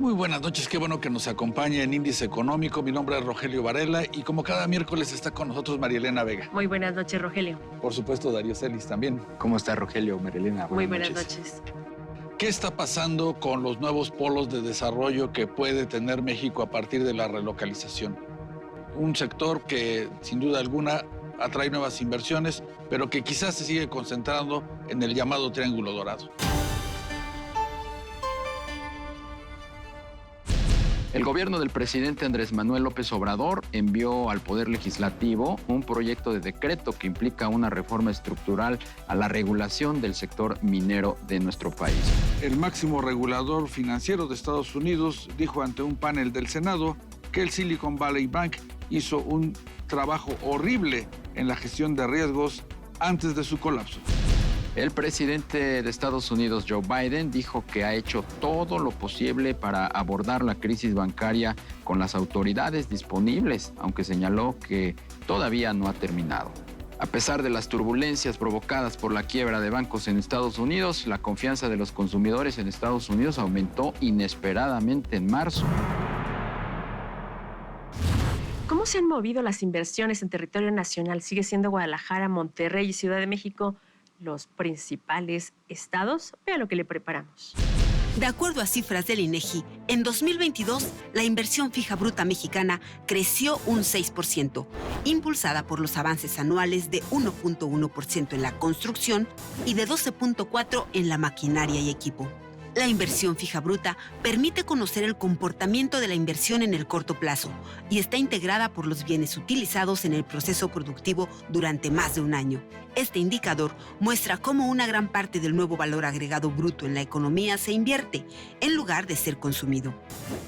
Muy buenas noches, qué bueno que nos acompaña en Índice Económico. Mi nombre es Rogelio Varela y como cada miércoles está con nosotros María Elena Vega. Muy buenas noches, Rogelio. Por supuesto, Darío Celis también. ¿Cómo está, Rogelio, María Elena? Muy buenas noches. ¿Qué está pasando con los nuevos polos de desarrollo que puede tener México a partir de la relocalización? Un sector que, sin duda alguna, atrae nuevas inversiones, pero que quizás se sigue concentrando en el llamado Triángulo Dorado. El gobierno del presidente Andrés Manuel López Obrador envió al Poder Legislativo un proyecto de decreto que implica una reforma estructural a la regulación del sector minero de nuestro país. El máximo regulador financiero de Estados Unidos dijo ante un panel del Senado que el Silicon Valley Bank hizo un trabajo horrible en la gestión de riesgos antes de su colapso. El presidente de Estados Unidos, Joe Biden, dijo que ha hecho todo lo posible para abordar la crisis bancaria con las autoridades disponibles, aunque señaló que todavía no ha terminado. A pesar de las turbulencias provocadas por la quiebra de bancos en Estados Unidos, la confianza de los consumidores en Estados Unidos aumentó inesperadamente en marzo. ¿Cómo se han movido las inversiones en territorio nacional? ¿Sigue siendo Guadalajara, Monterrey y Ciudad de México los principales estados? Vea lo que le preparamos. De acuerdo a cifras del INEGI, en 2022 la inversión fija bruta mexicana creció un 6%, impulsada por los avances anuales de 1.1% en la construcción y de 12.4% en la maquinaria y equipo. La inversión fija bruta permite conocer el comportamiento de la inversión en el corto plazo y está integrada por los bienes utilizados en el proceso productivo durante más de un año. Este indicador muestra cómo una gran parte del nuevo valor agregado bruto en la economía se invierte, en lugar de ser consumido.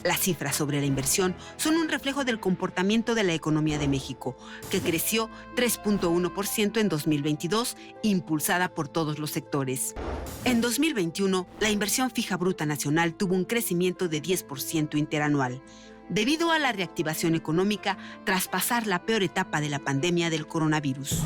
Las cifras sobre la inversión son un reflejo del comportamiento de la economía de México, que creció 3.1% en 2022, impulsada por todos los sectores. En 2021, la inversión fija bruta nacional tuvo un crecimiento de 10% interanual, debido a la reactivación económica tras pasar la peor etapa de la pandemia del coronavirus.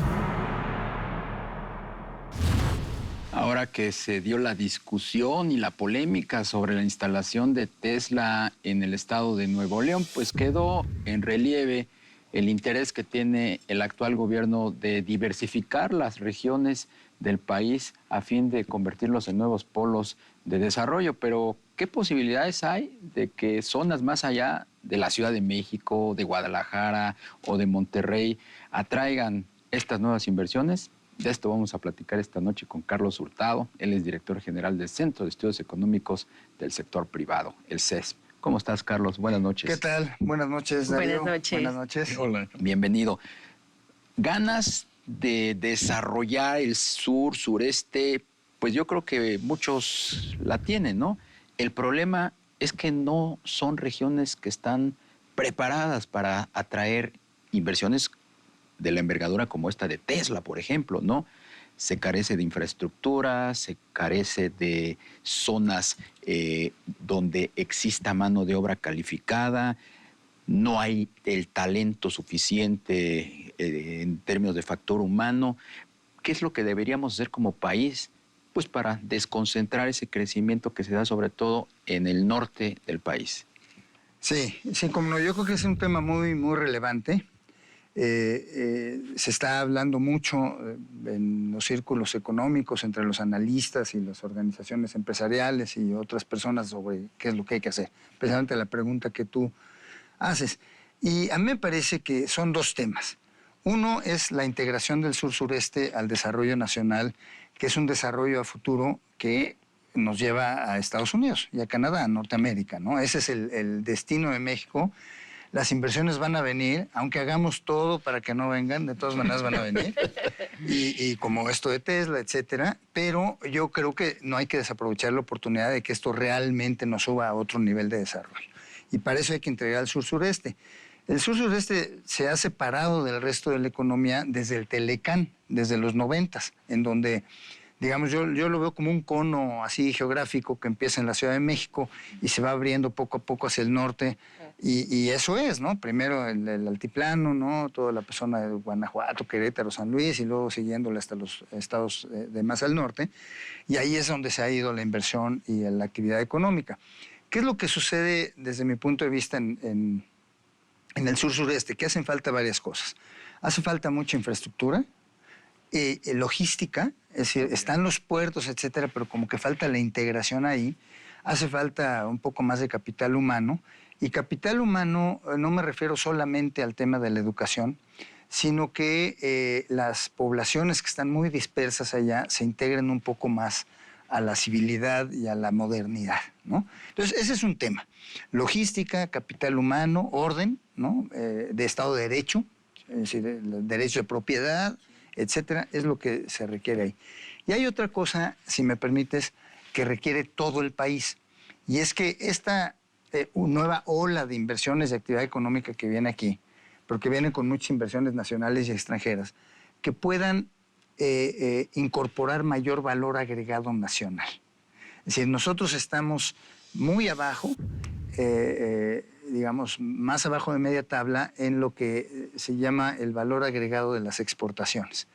Ahora que se dio la discusión y la polémica sobre la instalación de Tesla en el estado de Nuevo León, pues quedó en relieve el interés que tiene el actual gobierno de diversificar las regiones del país a fin de convertirlos en nuevos polos de desarrollo. Pero, ¿qué posibilidades hay de que zonas más allá de la Ciudad de México, de Guadalajara o de Monterrey atraigan estas nuevas inversiones? De esto vamos a platicar esta noche con Carlos Hurtado. Él es director general del Centro de Estudios Económicos del Sector Privado, el CESP. ¿Cómo estás, Carlos? Buenas noches. ¿Qué tal? Buenas noches, Darío. Buenas noches. Buenas noches. Hola. Bienvenido. Ganas de desarrollar el sur, sureste, pues yo creo que muchos la tienen, ¿no? El problema es que no son regiones que están preparadas para atraer inversiones de la envergadura como esta de Tesla, por ejemplo, ¿no? Se carece de infraestructura, se carece de zonas donde exista mano de obra calificada, no hay el talento suficiente en términos de factor humano. ¿Qué es lo que deberíamos hacer como país? Pues para desconcentrar ese crecimiento que se da sobre todo en el norte del país. Sí, como no, yo creo que es un tema muy, muy relevante. Se está hablando mucho en los círculos económicos, entre los analistas y las organizaciones empresariales y otras personas sobre qué es lo que hay que hacer, especialmente la pregunta que tú haces. Y a mí me parece que son dos temas. Uno es la integración del sur-sureste al desarrollo nacional, que es un desarrollo a futuro que nos lleva a Estados Unidos y a Canadá, a Norteamérica, ¿no? Ese es el destino de México. Las inversiones van a venir, aunque hagamos todo para que no vengan, de todas maneras van a venir. Y como esto de Tesla, etcétera. Pero yo creo que no hay que desaprovechar la oportunidad de que esto realmente nos suba a otro nivel de desarrollo. Y para eso hay que integrar el sur-sureste. El sur-sureste se ha separado del resto de la economía desde el Telecán, desde los 90s, en donde, digamos, yo lo veo como un cono así geográfico que empieza en la Ciudad de México y se va abriendo poco a poco hacia el norte. Y eso es, ¿no? Primero el altiplano, ¿no? Toda la zona de Guanajuato, Querétaro, San Luis, y luego siguiéndole hasta los estados de más al norte. Y ahí es donde se ha ido la inversión y la actividad económica. ¿Qué es lo que sucede desde mi punto de vista en el sur-sureste? Que hacen falta varias cosas. Hace falta mucha infraestructura, logística, es decir, están los puertos, etcétera, pero como que falta la integración ahí. Hace falta un poco más de capital humano. Y capital humano no me refiero solamente al tema de la educación, sino que las poblaciones que están muy dispersas allá se integren un poco más a la civilidad y a la modernidad, ¿no? Entonces, ese es un tema. Logística, capital humano, orden, ¿no? De Estado de Derecho, es decir, el derecho de propiedad, etcétera, es lo que se requiere ahí. Y hay otra cosa, si me permites, que requiere todo el país, y es que esta nueva ola de inversiones de actividad económica que viene aquí, porque vienen con muchas inversiones nacionales y extranjeras, que puedan incorporar mayor valor agregado nacional. Es decir, nosotros estamos muy abajo, digamos, más abajo de media tabla en lo que se llama el valor agregado de las exportaciones.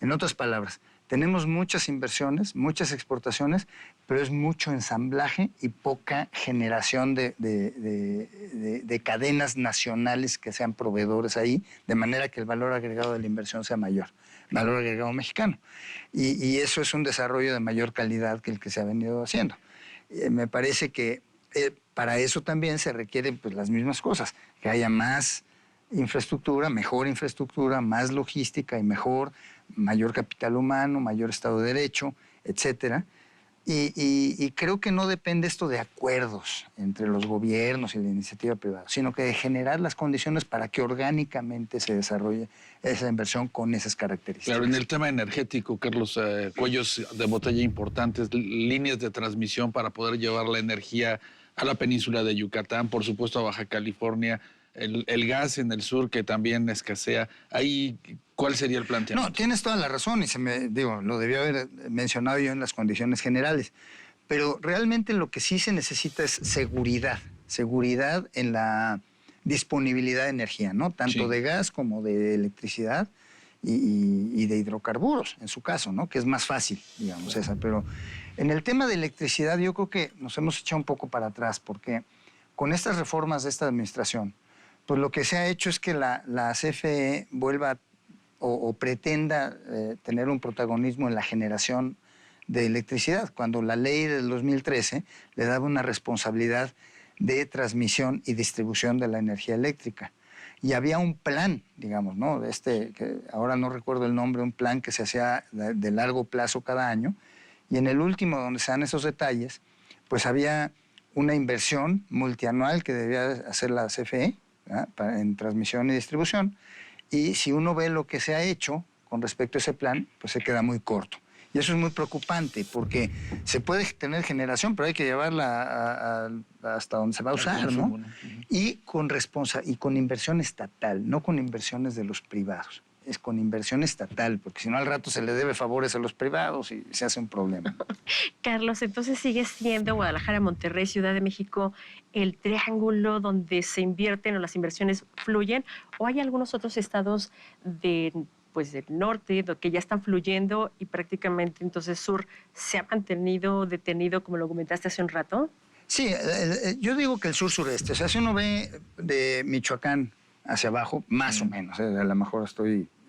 En otras palabras, tenemos muchas inversiones, muchas exportaciones, pero es mucho ensamblaje y poca generación de cadenas nacionales que sean proveedores ahí, de manera que el valor agregado de la inversión sea mayor, valor agregado mexicano. Y eso es un desarrollo de mayor calidad que el que se ha venido haciendo. Me parece que para eso también se requieren pues, las mismas cosas, que haya más infraestructura, mejor infraestructura, más logística y mayor capital humano, mayor Estado de Derecho, etcétera. Y creo que no depende esto de acuerdos entre los gobiernos y la iniciativa privada, sino que de generar las condiciones para que orgánicamente se desarrolle esa inversión con esas características. Claro, en el tema energético, Carlos, cuellos de botella importantes, líneas de transmisión para poder llevar la energía a la península de Yucatán, por supuesto a Baja California, el gas en el sur que también escasea. Ahí, ¿cuál sería el planteamiento? No, tienes toda la razón y lo debía haber mencionado yo en las condiciones generales. Pero realmente lo que sí se necesita es seguridad en la disponibilidad de energía, ¿no? Tanto Sí. de gas como de electricidad y de hidrocarburos, en su caso, ¿no? Que es más fácil, digamos, esa. Pero en el tema de electricidad yo creo que nos hemos echado un poco para atrás porque con estas reformas de esta administración, pues lo que se ha hecho es que la CFE vuelva o pretenda tener un protagonismo en la generación de electricidad, cuando la ley del 2013 le daba una responsabilidad de transmisión y distribución de la energía eléctrica. Y había un plan, digamos, ¿no? Que ahora no recuerdo el nombre, un plan que se hacía de largo plazo cada año, y en el último, donde se dan esos detalles, pues había una inversión multianual que debía hacer la CFE, ¿verdad? En transmisión y distribución, y si uno ve lo que se ha hecho con respecto a ese plan, pues se queda muy corto. Y eso es muy preocupante porque se puede tener generación, pero hay que llevarla hasta donde se va a usar, ¿no? Y con inversión estatal, no con inversiones de los privados. Es con inversión estatal, porque si no al rato se le debe favores a los privados y se hace un problema. Carlos, entonces sigue siendo Guadalajara, Monterrey, Ciudad de México el triángulo donde se invierten o las inversiones fluyen, o hay algunos otros estados del norte que ya están fluyendo y prácticamente entonces sur se ha mantenido detenido, como lo comentaste hace un rato. Sí, yo digo que el sur-sureste, o sea, si uno ve de Michoacán hacia abajo, más o menos, a lo mejor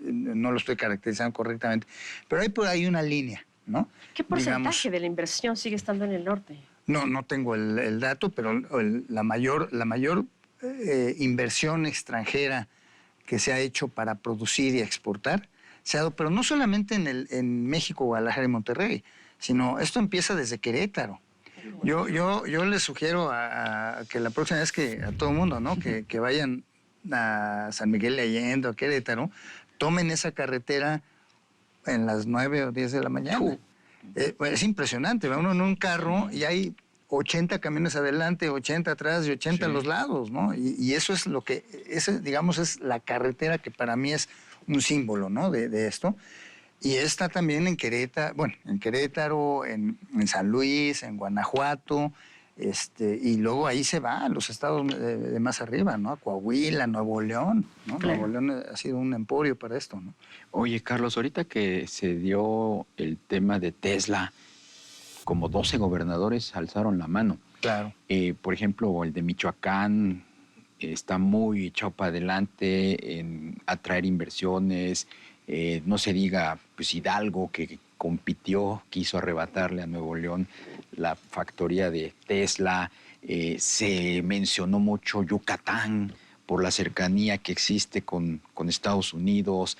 no lo estoy caracterizando correctamente, pero hay por ahí una línea, ¿no? ¿Qué porcentaje de la inversión sigue estando en el norte? No tengo el dato, pero la mayor inversión extranjera que se ha hecho para producir y exportar se ha dado, pero no solamente en México, Guadalajara y Monterrey, sino esto empieza desde Querétaro. Yo les sugiero a que la próxima vez a todo el mundo, ¿no? que vayan a San Miguel de Allende o a Querétaro, tomen esa carretera en las 9 o 10 de la mañana. Es impresionante, va uno en un carro y hay 80 camiones adelante, 80 atrás y 80 a los lados, ¿no? Y eso es digamos, es la carretera que para mí es un símbolo, ¿no? de esto. Y está también en Querétaro, en San Luis, en Guanajuato, y luego ahí se va a los estados de más arriba, ¿no? A Coahuila, Nuevo León, ¿no? Claro. Nuevo León ha sido un emporio para esto, ¿no? Oye, Carlos, ahorita que se dio el tema de Tesla, como 12 gobernadores alzaron la mano. Claro. Por ejemplo, el de Michoacán está muy echado para adelante en atraer inversiones. No se diga, pues Hidalgo, que compitió, quiso arrebatarle a Nuevo León la factoría de Tesla. Se mencionó mucho Yucatán por la cercanía que existe con Estados Unidos.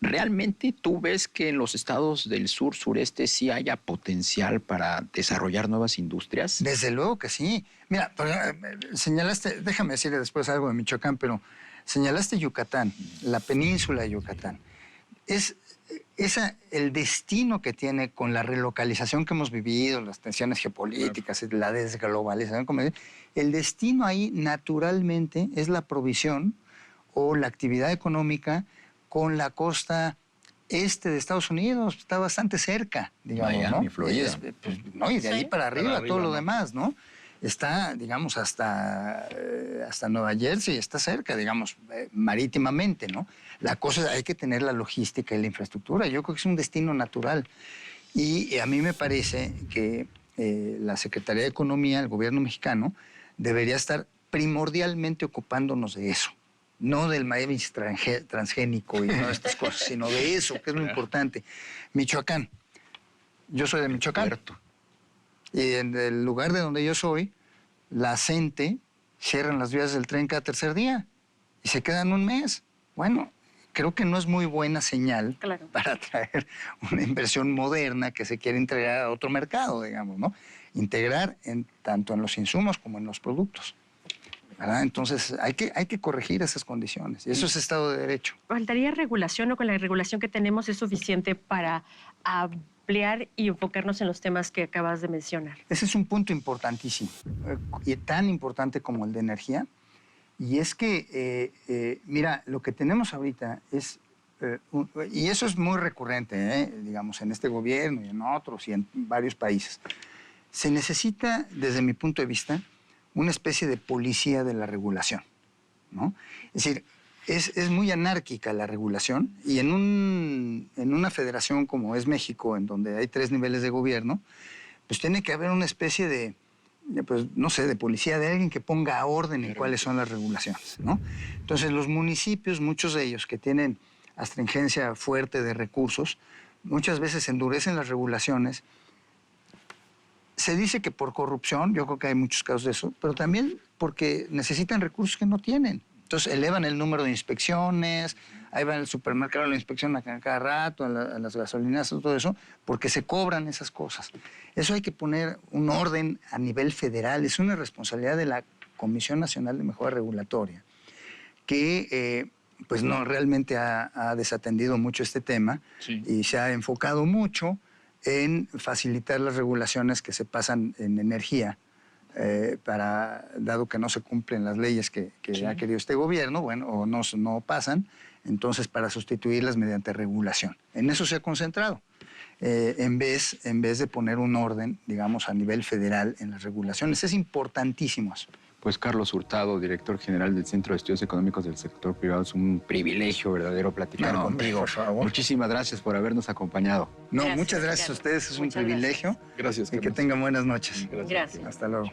¿Realmente tú ves que en los estados del sur, sureste, sí haya potencial para desarrollar nuevas industrias? Desde luego que sí. Mira, señalaste, déjame decirle después algo de Michoacán, pero señalaste Yucatán, la península de Yucatán. Es el destino que tiene con la relocalización que hemos vivido, las tensiones geopolíticas, la desglobalización, como dicen, el destino ahí naturalmente es la provisión o la actividad económica con la costa este de Estados Unidos. Está bastante cerca, digamos, Miami, ¿no? Florida. Y de ahí para arriba, todo lo ¿no? demás, ¿no? Está, digamos, hasta Nueva Jersey, está cerca, digamos, marítimamente, ¿no? La cosa es hay que tener la logística y la infraestructura. Yo creo que es un destino natural. Y a mí me parece que la Secretaría de Economía, el gobierno mexicano, debería estar primordialmente ocupándonos de eso. No del maíz transgénico y no de estas cosas, sino de eso, que es lo importante. Michoacán. Yo soy de Michoacán. Puerto. Y en el lugar de donde yo soy, la CENTE cierran las vías del tren cada tercer día y se quedan un mes. Bueno, creo que no es muy buena señal para atraer una inversión moderna que se quiere integrar a otro mercado, digamos, ¿no? Integrar tanto en los insumos como en los productos, ¿verdad? Entonces hay que corregir esas condiciones y eso es Estado de Derecho. ¿Faltaría regulación o con la regulación que tenemos es suficiente para ampliar y enfocarnos en los temas que acabas de mencionar? Ese es un punto importantísimo y tan importante como el de energía. Y es que, mira, lo que tenemos ahorita es, y eso es muy recurrente, digamos, en este gobierno y en otros y en varios países. Se necesita, desde mi punto de vista, una especie de policía de la regulación, ¿no? Es decir, es muy anárquica la regulación y en una federación como es México, en donde hay 3 niveles de gobierno, pues tiene que haber una especie de, pues, no sé, de policía, de alguien que ponga orden en cuáles son las regulaciones, ¿no? Entonces, los municipios, muchos de ellos que tienen astringencia fuerte de recursos, muchas veces endurecen las regulaciones. Se dice que por corrupción, yo creo que hay muchos casos de eso, pero también porque necesitan recursos que no tienen. Entonces, elevan el número de inspecciones, ahí van al supermercado, la inspección a cada rato, a las gasolineras, todo eso, porque se cobran esas cosas. Eso hay que poner un orden a nivel federal, es una responsabilidad de la Comisión Nacional de Mejora Regulatoria, que pues no, realmente ha desatendido mucho este tema y se ha enfocado mucho en facilitar las regulaciones que se pasan en energía, dado que no se cumplen las leyes que ha querido este gobierno, bueno, o no pasan, entonces para sustituirlas mediante regulación. En eso se ha concentrado, en vez de poner un orden, digamos, a nivel federal en las regulaciones. Es importantísimo eso. Pues Carlos Hurtado, director general del Centro de Estudios Económicos del Sector Privado, es un privilegio verdadero platicar contigo. Por favor. Muchísimas gracias por habernos acompañado. No, Gracias, muchas gracias a Ricardo. ustedes, es un Muchas privilegio. Gracias. Y que Carlos. tengan buenas noches. Gracias. Hasta luego.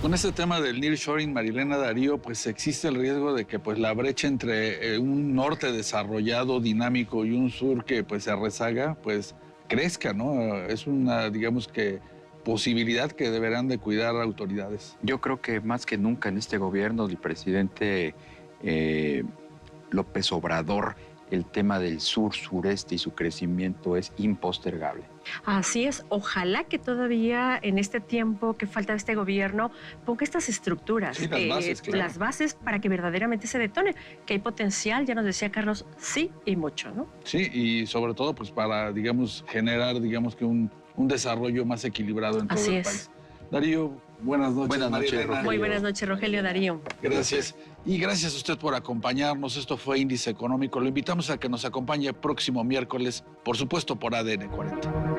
Con este tema del nearshoring, Marilena Darío, pues existe el riesgo de que pues la brecha entre un norte desarrollado, dinámico y un sur que pues se rezaga, pues crezca, ¿no? Es una, digamos que, posibilidad que deberán de cuidar autoridades. Yo creo que más que nunca en este gobierno del presidente López Obrador, el tema del sur, sureste y su crecimiento es impostergable. Así es, ojalá que todavía en este tiempo que falta de este gobierno ponga estas estructuras, Sí, las bases, claro. las bases para que verdaderamente se detone, que hay potencial, ya nos decía Carlos, sí y mucho, ¿no? Sí, y sobre todo pues para, digamos, generar, digamos que un desarrollo más equilibrado en todo Así el es. país. Darío, buenas noches. Buenas noches, Marilena. Rogelio. Muy buenas noches, Rogelio Darío. Gracias. Y gracias a usted por acompañarnos. Esto fue Índice Económico. Lo invitamos a que nos acompañe el próximo miércoles, por supuesto, por ADN 40.